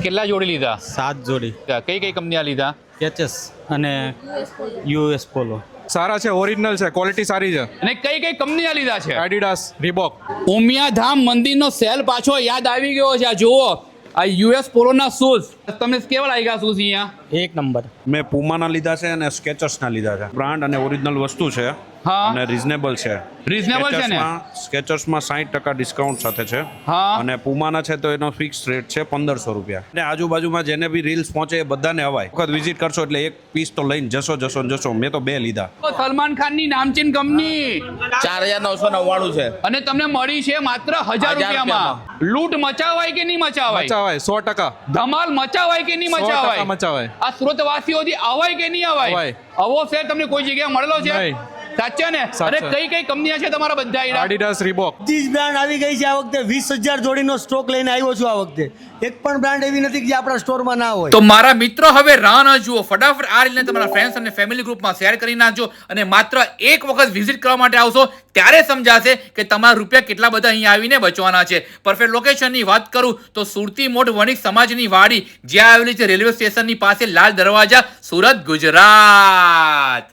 કેટલા જોડી લીધા? 7 જોડી. કઈ કઈ કંપનીના લીધા? કેચેસ અને યુએસ પોલો. સારા છે, ઓરિજિનલ છે, ક્વોલિટી સારી છે. અને કઈ કઈ કંપનીના લીધા છે? એડિડાસ, રીબોક. ઉમિયાધામ મંદિરનો સેલ પાછો યાદ આવી ગયો છે. આ જુઓ, આ યુએસ પોલોના શૂઝ તમને કેવા લાગ્યા શૂઝ અહીંયા? 1 નંબર. મેં પુમાના લીધા છે અને સ્કેચર્સના લીધા છે. બ્રાન્ડ અને ઓરિજિનલ વસ્તુ છે હા. અને રીઝનેબલ છે. Reasonable છે ને? સ્કેચર્સમાં 60% ડિસ્કાઉન્ટ સાથે છે. હા. અને પુમાના છે તો એનો ફિક્સ રેટ છે 1500 રૂપિયા. અને આજુબાજુમાં જેને બી રીલ્સ પહોંચે એ બધાને અવાય. વખત વિઝિટ કરશો એટલે એક પીસ તો લઈને જશો. મેં તો 2 લીધા. સલમાન ખાનની નામચીન કંપની 4999 છે અને તમને મળી છે માત્ર 1000 રૂપિયામાં. લૂંટ મચાવાય કે નહીં મચાવાય? મચાવાય 100%. ધમાલ મચાવાય કે નહીં 100% મચાવાય? મચાવાય. આ સુરતવાસીઓથી અવાય કે નહીં અવાય? અવાય. આવો શેર તમને કોઈ જગ્યાએ મળેલો છે? નહીં. સાચે ને? સાચે. અને કઈ કઈ કંપનીના છે તમારા બધા હીરા? એડિડાસ, રીબોક. બધી જ બ્રાન્ડ આવી ગઈ છે. આ વખતે 20,000 જોડીનો સ્ટોક લઈને આવ્યો છું. આ વખતે એક પણ બ્રાન્ડ એવી નથી કે જે આપણા સ્ટોરમાં ના હોય. તો મારા મિત્રો હવે રાહ ન જુઓ, ફટાફટ આ રીલને તમારા ફ્રેન્ડ્સ અને ફેમિલી ગ્રુપમાં શેર કરી નાખજો અને માત્ર એક વખત વિઝિટ કરવા માટે આવશો ત્યારે સમજાશે કે તમારા રૂપિયા કેટલા બધા અહીંયા આવીને બચવાના છે. પરફેક્ટ લોકેશનની વાત કરું તો સુરતી મોઢ વણિક સમાજની વાડી જ્યાં આવેલી છે રેલવે સ્ટેશનની પાસે લાલ દરવાજા, સુરત, ગુજરાત.